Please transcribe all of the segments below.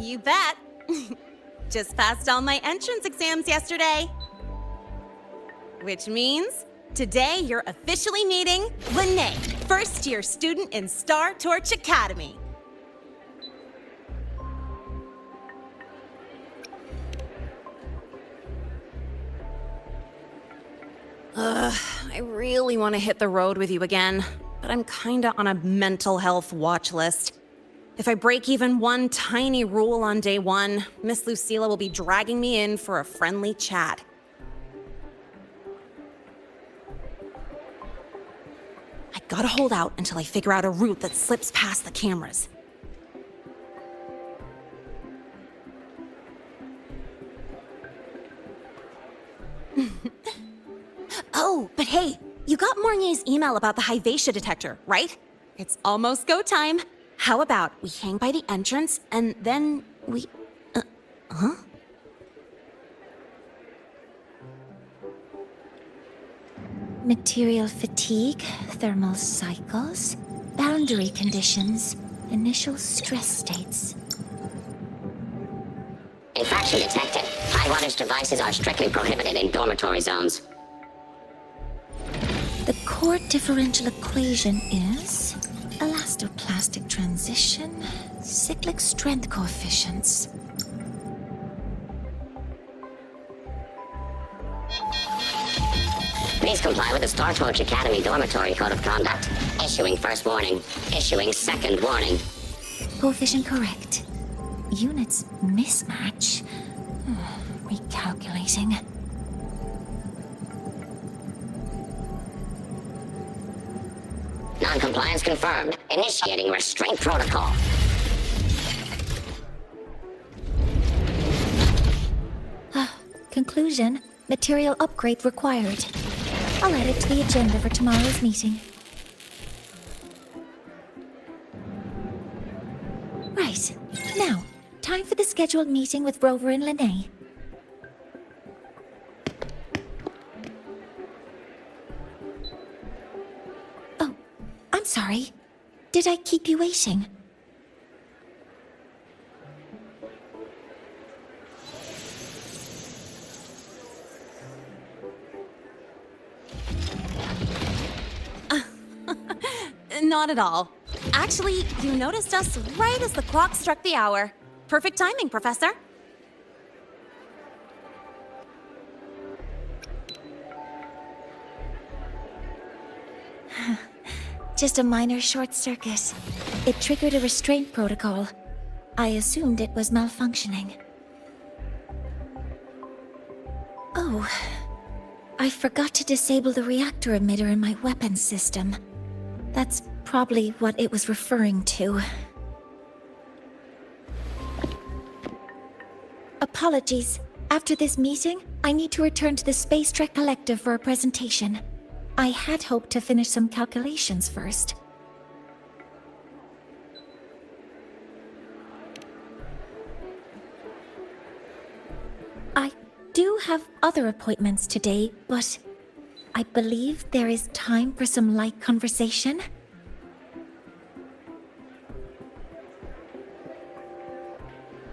You bet. Just passed all my entrance exams yesterday. Which means today you're officially meeting Mornye, first-year student in Star Torch Academy. I really want to hit the road with you again, but I'm kinda on a mental health watch list. If I break even one tiny rule on day one, Miss Lucilla will be dragging me in for a friendly chat. I gotta hold out until I figure out a route that slips past the cameras. Oh, but hey, you got Mornye's email about the Hyvatia detector, right? It's almost go time. How about we hang by the entrance and then we... huh? Material fatigue, thermal cycles, boundary conditions, initial stress states. Infraction detected. High wattage devices are strictly prohibited in dormitory zones. The core differential equation is elastoplastic transition, cyclic strength coefficients. Please comply with the Star Torch Academy Dormitory Code of Conduct. Issuing first warning. Issuing second warning. Coefficient correct. Units mismatch. Recalculating. Non-compliance confirmed. Initiating restraint protocol. Conclusion. Material upgrade required. I'll add it to the agenda for tomorrow's meeting. Right. Now, time for the scheduled meeting with Rover and Lene. Oh, I'm sorry. Did I keep you waiting? Not at all. Actually, you noticed us right as the clock struck the hour. Perfect timing, Professor. Just a minor short circuit. It triggered a restraint protocol. I assumed it was malfunctioning. Oh, I forgot to disable the reactor emitter in my weapons system. That's probably what it was referring to. Apologies. After this meeting, I need to return to the Space Trek Collective for a presentation. I had hoped to finish some calculations first. I do have other appointments today, but I believe there is time for some light conversation.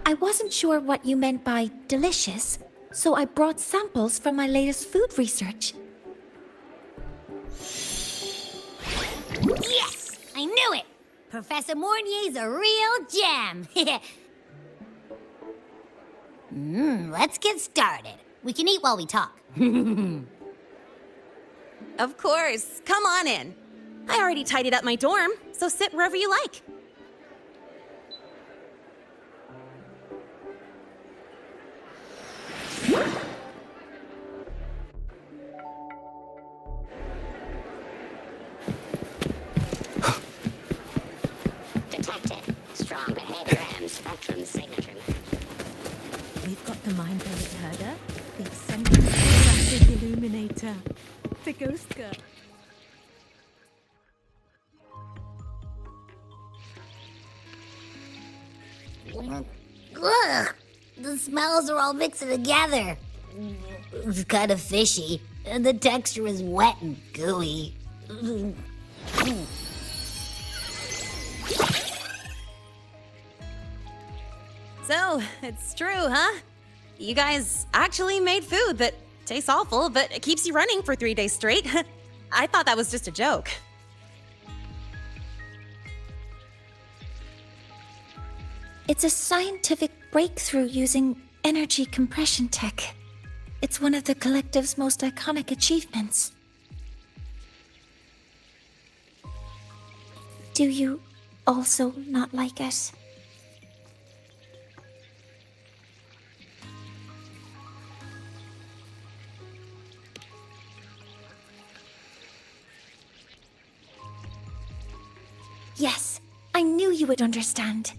I wasn't sure what you meant by delicious, so I brought samples from my latest food research. Yes! I knew it! Professor Mornye's a real gem! Let's get started. We can eat while we talk. Of course. Come on in. I already tidied up my dorm, so sit wherever you like. Detected. Strong behavior and spectrum signature. We've got the mind-blowing herder, the eccentric illuminator, the ghost girl. Ugh! The smells are all mixing together. It's kind of fishy, and the texture is wet and gooey. So, it's true, huh? You guys actually made food that tastes awful, but it keeps you running for 3 days straight. I thought that was just a joke. It's a scientific breakthrough using energy compression tech. It's one of the collective's most iconic achievements. Do you also not like it? Yes, I knew you would understand.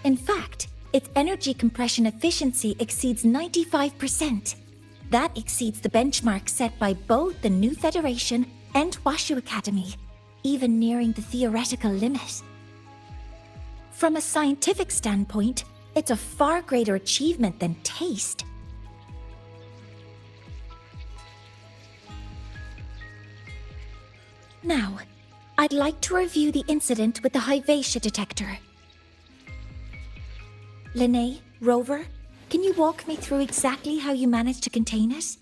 In fact, its energy compression efficiency exceeds 95%. That exceeds the benchmark set by both the New Federation and Washu Academy, even nearing the theoretical limit. From a scientific standpoint, it's a far greater achievement than taste. Now, I'd like to review the incident with the Hyvatia detector. Linnae, Rover, can you walk me through exactly how you managed to contain it?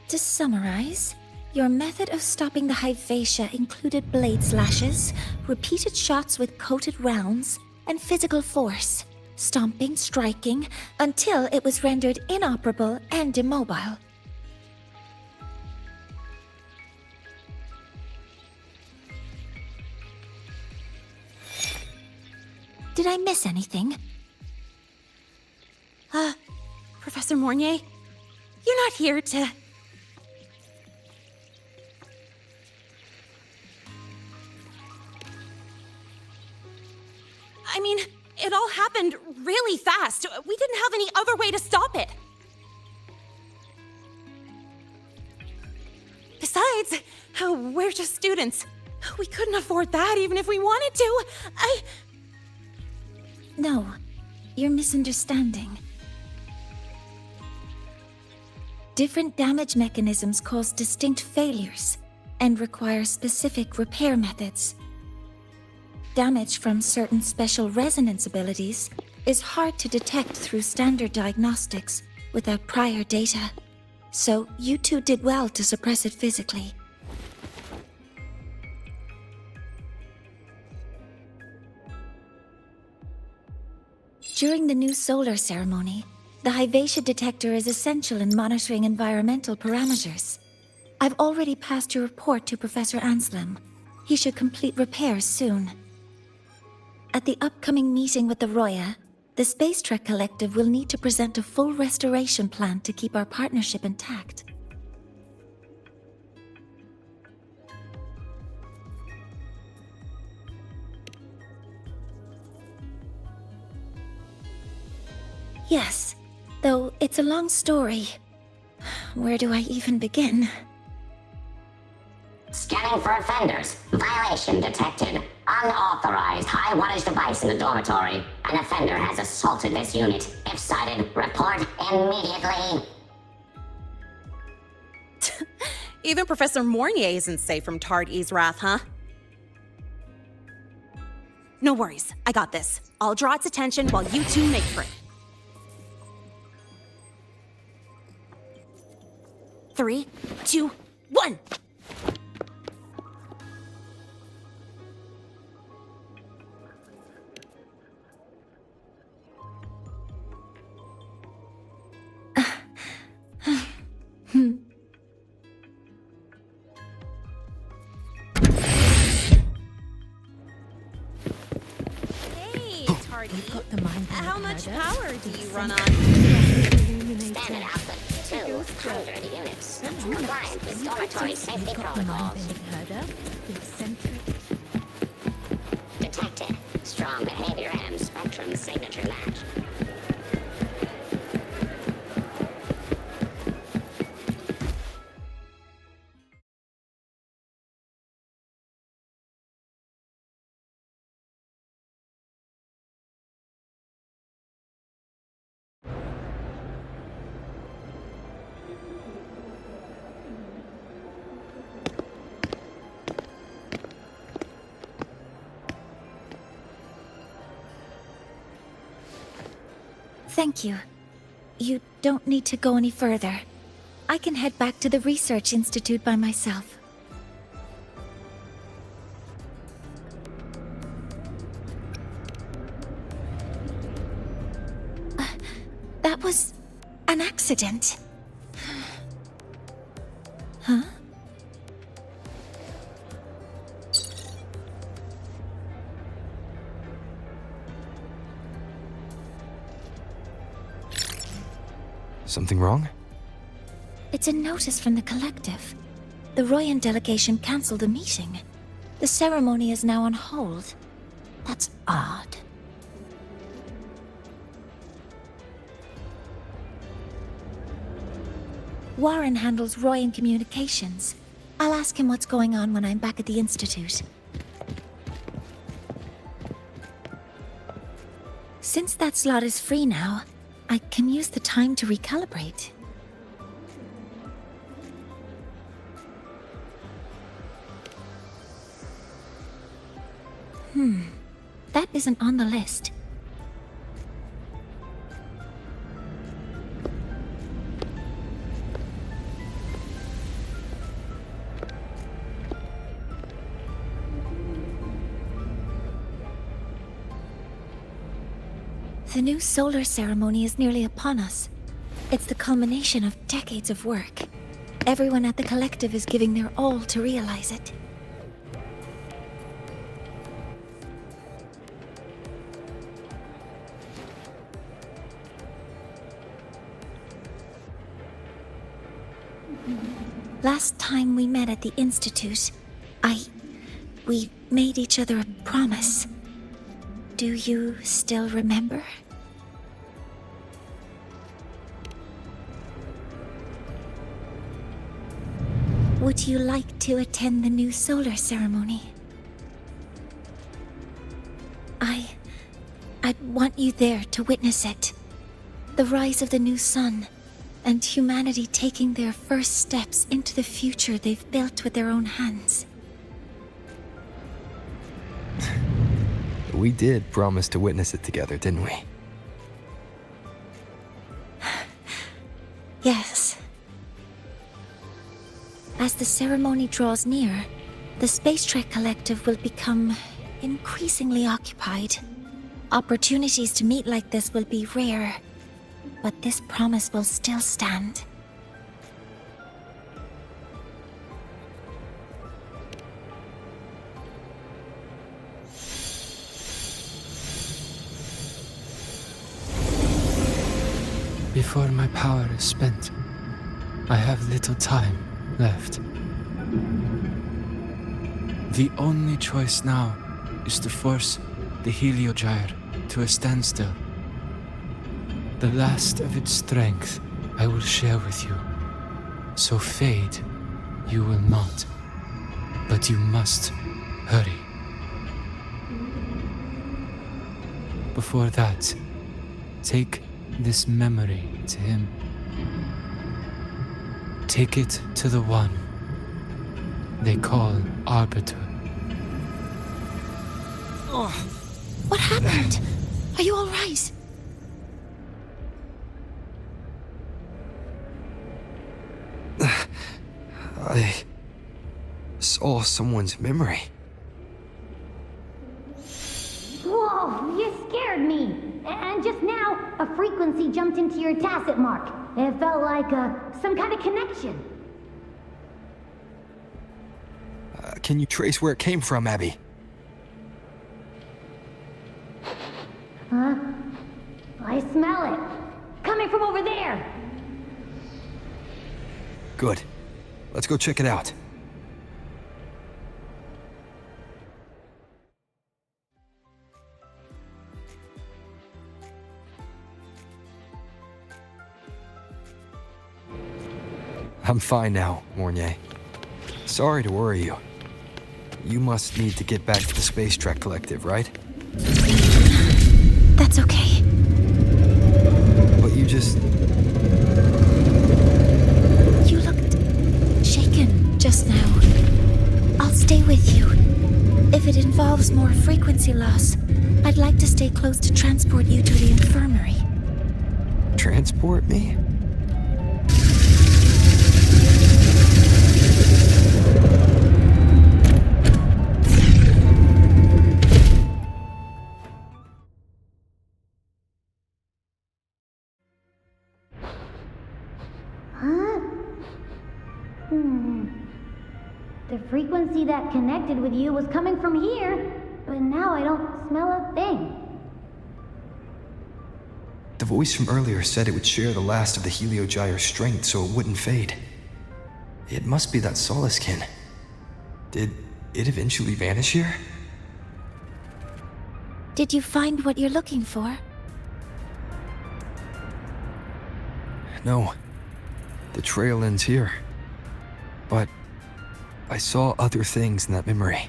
To summarize, your method of stopping the Hyvatia included blade slashes, repeated shots with coated rounds, and physical force, stomping, striking, until it was rendered inoperable and immobile. Did I miss anything? Professor Mornye, you're not here to... I mean, it all happened really fast. We didn't have any other way to stop it. Besides, we're just students. We couldn't afford that even if we wanted to. No, you're misunderstanding. Different damage mechanisms cause distinct failures and require specific repair methods. Damage from certain special resonance abilities is hard to detect through standard diagnostics without prior data, so you two did well to suppress it physically. During the new solar ceremony, the Hyvatia detector is essential in monitoring environmental parameters. I've already passed your report to Professor Anselm. He should complete repairs soon. At the upcoming meeting with the Roya, the Space Trek Collective will need to present a full restoration plan to keep our partnership intact. Yes, though it's a long story. Where do I even begin? Scanning for offenders. Violation detected. Unauthorized high wattage device in the dormitory. An offender has assaulted this unit. If sighted, report immediately. Even Professor Mornye isn't safe from Tard-E's wrath, huh? No worries, I got this. I'll draw its attention while you two make for it. 3, 2, 1! Hey, Tardy. You've got the mind. How much power do you run on? Standard output 200 units. Compliant with dormitory safety You've got the mind protocols. bending herder. Big detected. Strong behavior and spectrum signature match. Thank you. You don't need to go any further. I can head back to the Research Institute by myself. That was an accident. Huh? Something wrong? It's a notice from the collective. The Royan delegation cancelled the meeting. The ceremony is now on hold. That's odd. Warren handles Royan communications. I'll ask him what's going on when I'm back at the Institute. Since that slot is free now, I can use the time to recalibrate. That isn't on the list. The new solar ceremony is nearly upon us. It's the culmination of decades of work. Everyone at the collective is giving their all to realize it. Last time we met at the Institute, we made each other a promise. Do you still remember? Would you like to attend the new solar ceremony? I'd want you there to witness it. The rise of the new sun, and humanity taking their first steps into the future they've built with their own hands. We did promise to witness it together, didn't we? Yes. As the ceremony draws near, the Space Trek Collective will become increasingly occupied. Opportunities to meet like this will be rare, but this promise will still stand. Before my power is spent, I have little time left. The only choice now is to force the Heliogyre to a standstill. The last of its strength I will share with you. So fade you will not. But you must hurry. Before that, take this memory to him. Take it to the one they call Arbiter. What happened? Are you all right? I saw someone's memory. Whoa, you scared me. And just now, a frequency jumped into your tacit mark. It felt like some kind of connection. Can you trace where it came from, Abby? Huh? I smell it. Coming from over there. Good. Let's go check it out. I'm fine now, Mornye. Sorry to worry you. You must need to get back to the Space Trek Collective, right? That's okay. But you just... You looked shaken just now. I'll stay with you. If it involves more frequency loss, I'd like to stay close to transport you to the infirmary. Transport me? Huh? The frequency that connected with you was coming from here, but now I don't smell a thing. The voice from earlier said it would share the last of the Heliogyre's strength so it wouldn't fade. It must be that Solaskin. Did it eventually vanish here? Did you find what you're looking for? No. The trail ends here. But I saw other things in that memory.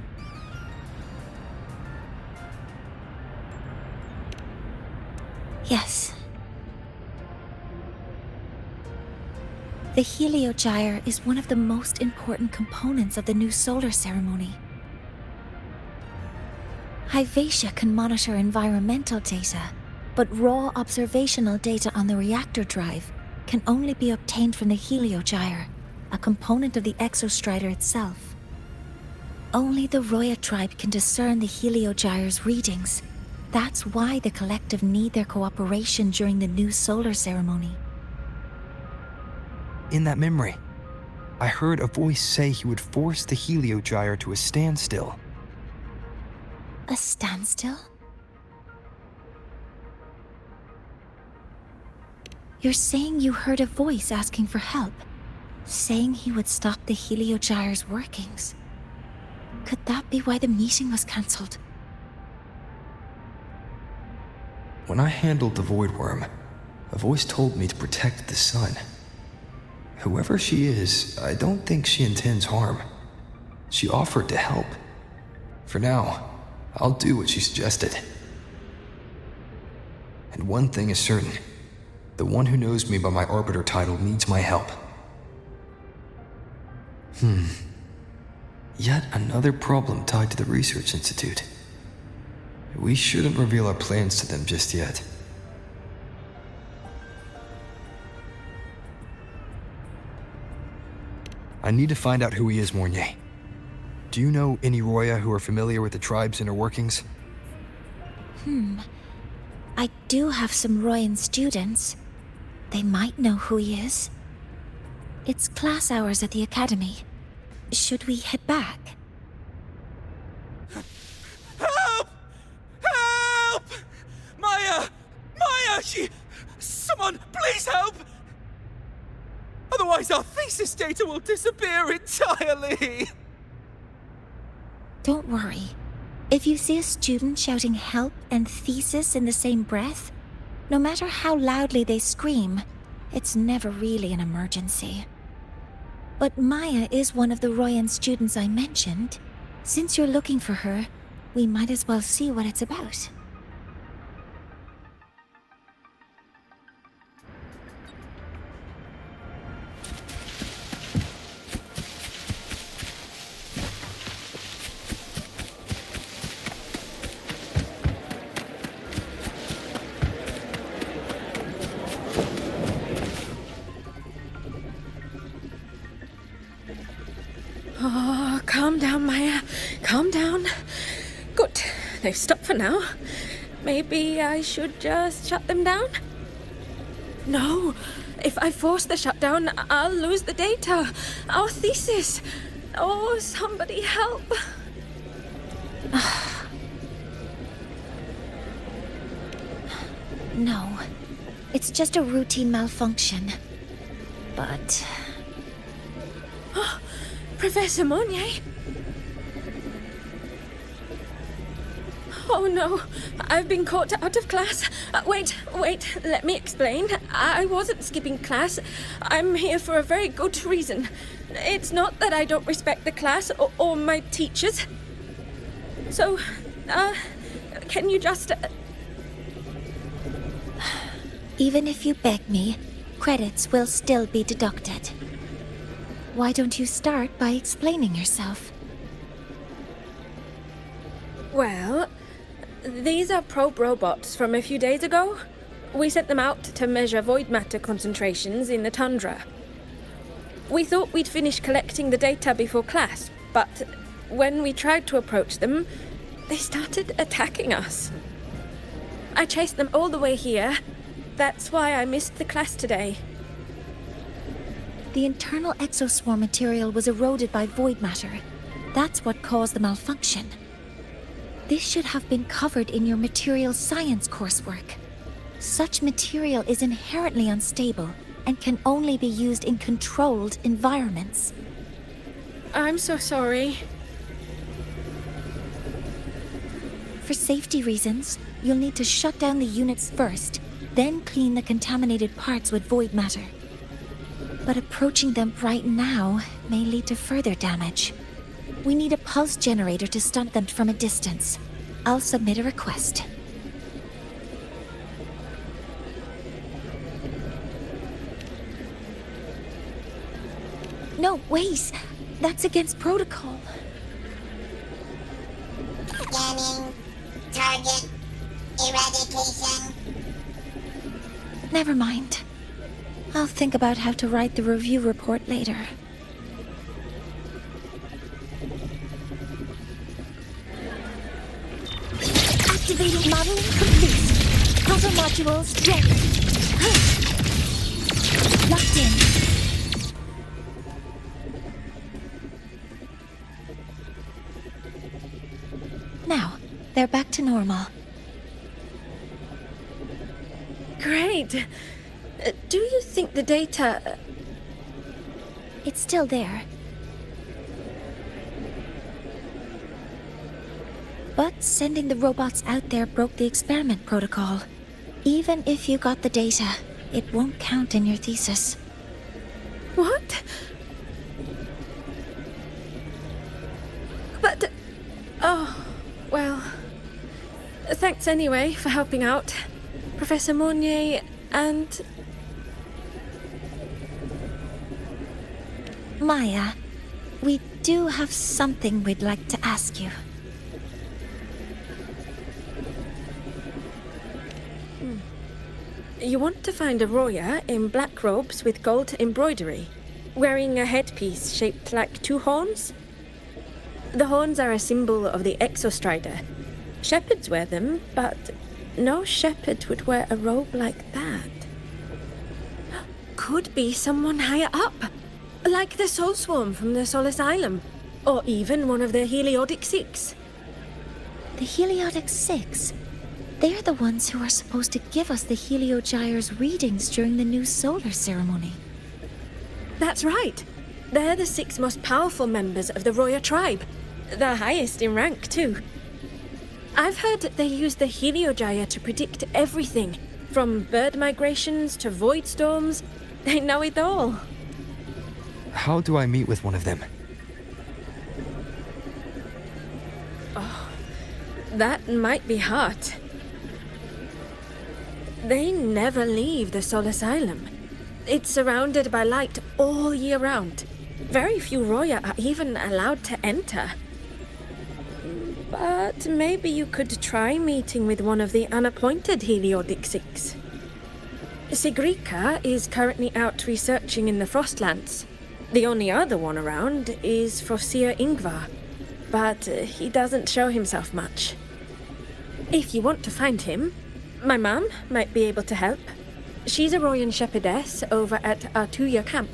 Yes. The Heliogyre is one of the most important components of the new solar ceremony. Hyvatia can monitor environmental data, but raw observational data on the reactor drive can only be obtained from the Heliogyre, a component of the exostrider itself. Only the Roya tribe can discern the Heliogyre's readings. That's why the collective need their cooperation during the new solar ceremony. In that memory, I heard a voice say he would force the Heliogyre to a standstill. A standstill? You're saying you heard a voice asking for help, saying he would stop the Heliogyre's workings. Could that be why the meeting was cancelled? When I handled the Voidworm, a voice told me to protect the sun. Whoever she is, I don't think she intends harm. She offered to help. For now, I'll do what she suggested. And one thing is certain. The one who knows me by my Arbiter title needs my help. Yet another problem tied to the Research Institute. We shouldn't reveal our plans to them just yet. I need to find out who he is, Mornye. Do you know any Roya who are familiar with the tribe's inner workings? I do have some Royan students. They might know who he is. It's class hours at the academy. Should we head back? Help! Help! Maya! Maya! Someone, please help! Otherwise our thesis data will disappear entirely! Don't worry. If you see a student shouting help and thesis in the same breath, no matter how loudly they scream, it's never really an emergency. But Maya is one of the Royan students I mentioned. Since you're looking for her, we might as well see what it's about. Oh, calm down, Maya. Calm down. Good. They've stopped for now. Maybe I should just shut them down? No. If I force the shutdown, I'll lose the data. Our thesis. Oh, somebody help. No. It's just a routine malfunction. But... Professor Mornye? Oh no, I've been caught out of class. Wait, let me explain. I wasn't skipping class. I'm here for a very good reason. It's not that I don't respect the class or my teachers. So, can you just... Even if you beg me, credits will still be deducted. Why don't you start by explaining yourself? Well, these are probe robots from a few days ago. We sent them out to measure void matter concentrations in the tundra. We thought we'd finish collecting the data before class, but when we tried to approach them, they started attacking us. I chased them all the way here. That's why I missed the class today. The internal exoswarm material was eroded by void matter. That's what caused the malfunction. This should have been covered in your material science coursework. Such material is inherently unstable and can only be used in controlled environments. I'm so sorry. For safety reasons, you'll need to shut down the units first, then clean the contaminated parts with void matter. But approaching them right now may lead to further damage. We need a pulse generator to stun them from a distance. I'll submit a request. No, wait! That's against protocol. Scanning. Target. Eradication. Never mind. I'll think about how to write the review report later. Activating modeling complete. Puzzle modules ready. Locked in. Now, they're back to normal. Great. Do you think the data... It's still there. But sending the robots out there broke the experiment protocol. Even if you got the data, it won't count in your thesis. What? But... Oh, well... Thanks anyway for helping out, Professor Mornye and... Maya, we do have something we'd like to ask you. You want to find a Roya in black robes with gold embroidery, wearing a headpiece shaped like two horns? The horns are a symbol of the Exostrider. Shepherds wear them, but no shepherd would wear a robe like that. Could be someone higher up, like the Soul Swarm from the Soul Asylum, or even one of the Heliodic Six. The Heliodic Six? They're the ones who are supposed to give us the Heliogyre's readings during the new solar ceremony. That's right. They're the 6 most powerful members of the Roya tribe. The highest in rank, too. I've heard they use the Heliogyre to predict everything, from bird migrations to void storms. They know it all. How do I meet with one of them? Oh, that might be hard. They never leave the Soul Asylum. It's surrounded by light all year round. Very few Roya are even allowed to enter. But maybe you could try meeting with one of the unappointed Heliodic Six. Sigrika is currently out researching in the Frostlands. The only other one around is Frosir Ingvar, but he doesn't show himself much. If you want to find him, my mum might be able to help. She's a Royan shepherdess over at Artuya camp.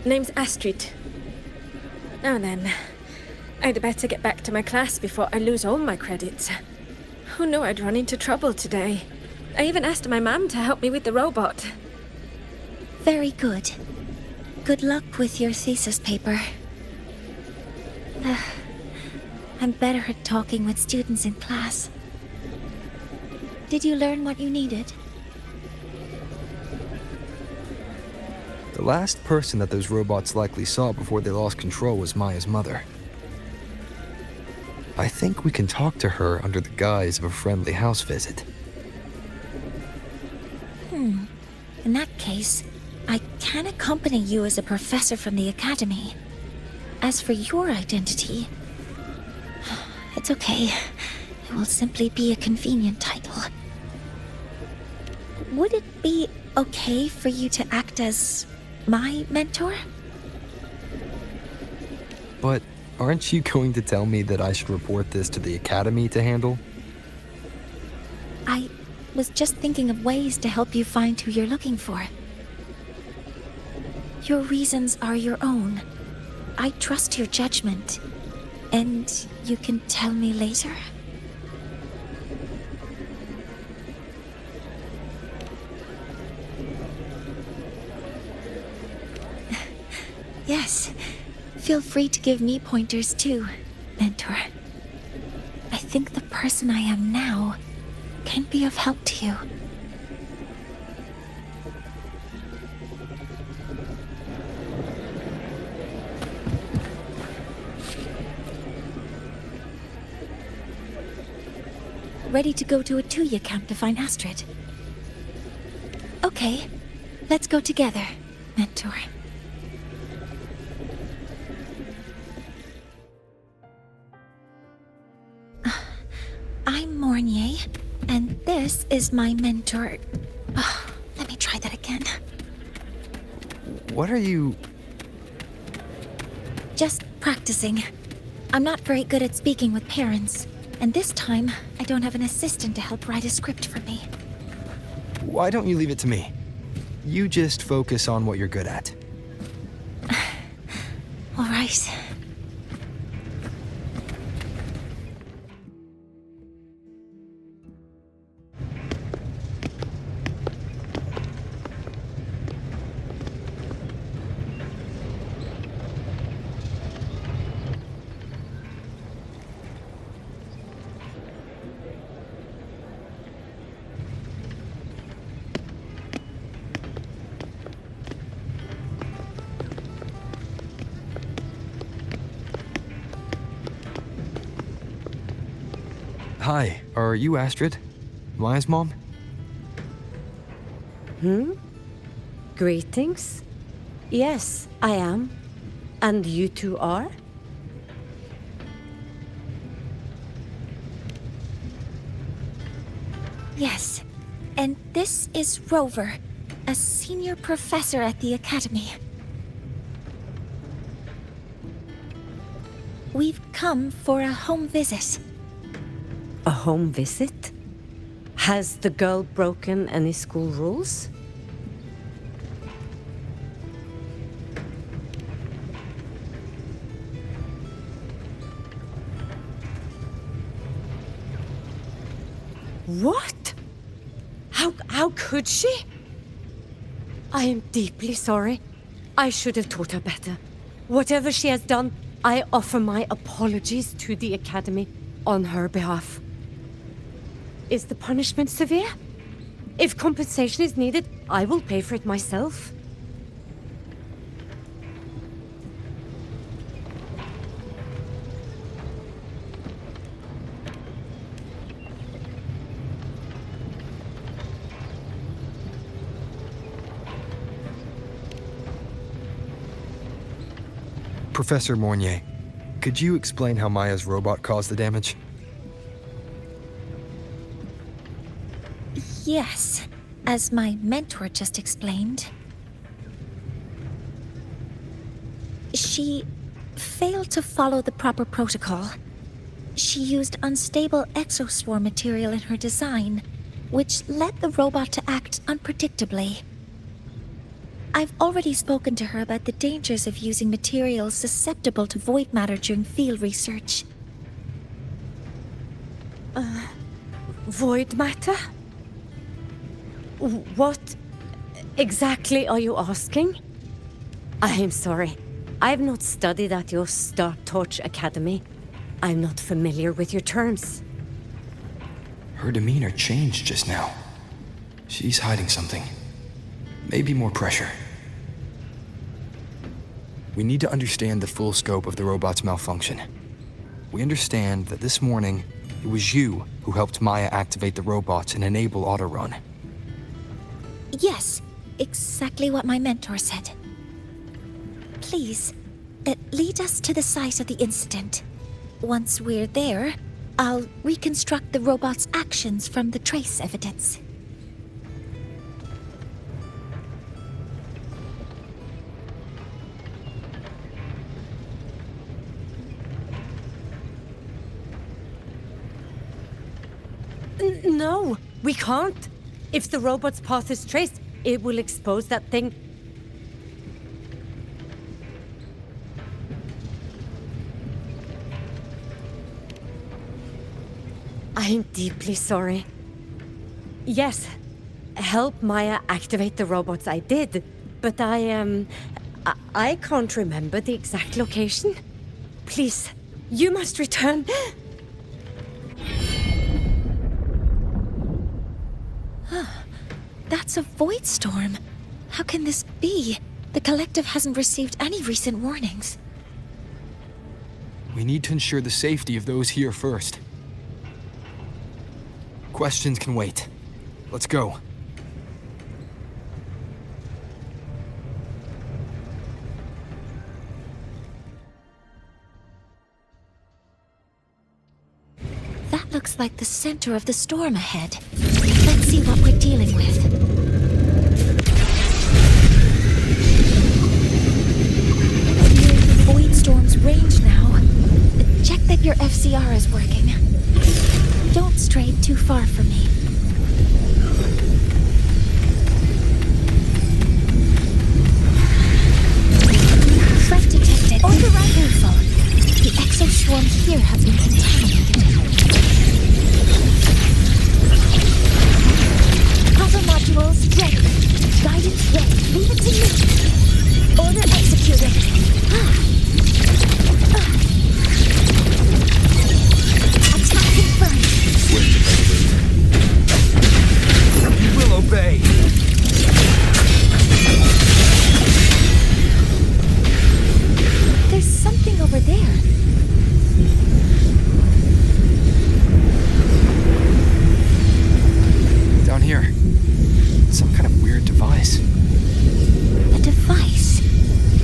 Name's Astrid. Now then, I'd better get back to my class before I lose all my credits. Who knew I'd run into trouble today? I even asked my mum to help me with the robot. Very good. Good luck with your thesis paper. I'm better at talking with students in class. Did you learn what you needed? The last person that those robots likely saw before they lost control was Maya's mother. I think we can talk to her under the guise of a friendly house visit. In that case, I can accompany you as a professor from the academy. As for your identity, it's okay. It will simply be a convenient title. Would it be okay for you to act as my mentor? But aren't you going to tell me that I should report this to the academy to handle? I was just thinking of ways to help you find who you're looking for. Your reasons are your own. I trust your judgment. And you can tell me later? Yes. Feel free to give me pointers too, mentor. I think the person I am now can be of help to you. Ready to go to a Tuya camp to find Astrid? Okay, let's go together, mentor. I'm Mornye, and this is my mentor. Oh, let me try that again. What are you... Just practicing. I'm not very good at speaking with parents, and this time I don't have an assistant to help write a script for me. Why don't you leave it to me? You just focus on what you're good at. All right. Hi, are you Astrid? Maya's mom? Greetings. Yes, I am. And you two are? Yes, and this is Rover, a senior professor at the academy. We've come for a home visit. A home visit? Has the girl broken any school rules? What? How could she? I am deeply sorry. I should have taught her better. Whatever she has done, I offer my apologies to the Academy on her behalf. Is the punishment severe? If compensation is needed, I will pay for it myself. Professor Mornye, could you explain how Maya's robot caused the damage? Yes, as my mentor just explained. She failed to follow the proper protocol. She used unstable exoswarm material in her design, which led the robot to act unpredictably. I've already spoken to her about the dangers of using materials susceptible to void matter during field research. Void matter? What exactly are you asking? I am sorry. I have not studied at your Star Torch Academy. I'm not familiar with your terms. Her demeanor changed just now. She's hiding something. Maybe more pressure. We need to understand the full scope of the robot's malfunction. We understand that this morning, it was you who helped Maya activate the robots and enable autorun. Yes, exactly what my mentor said. Please, lead us to the site of the incident. Once we're there, I'll reconstruct the robot's actions from the trace evidence. No, we can't. If the robot's path is traced, it will expose that thing. I'm deeply sorry. Yes, help Maya activate the robots I did, but I can't remember the exact location. Please, you must return. That's a void storm. How can this be? The collective hasn't received any recent warnings. We need to ensure the safety of those here first. Questions can wait. Let's go. That looks like the center of the storm ahead. Let's see what we're dealing with. Near the void storm's range now. Check that your FCR is working. Don't stray too far from me. Threat detected. Override info. The exoswarms here have been contaminated. Puzzle modules ready. Guidance ready. Leave it to me. Order executed. Attack confirmed. You will obey. There's something over there. Down here. Some kind of weird device. A device.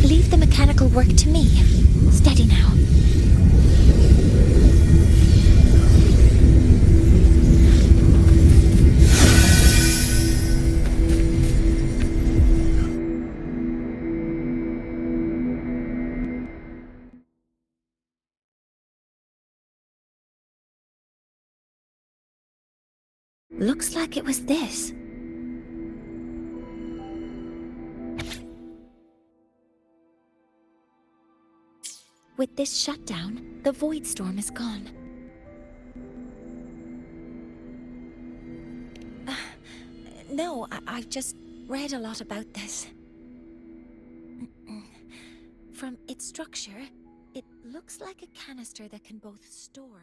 Leave the mechanical work to me. Steady now. Looks like it was this. With this shutdown, the void storm is gone. No, I've just read a lot about this. From its structure, it looks like a canister that can both store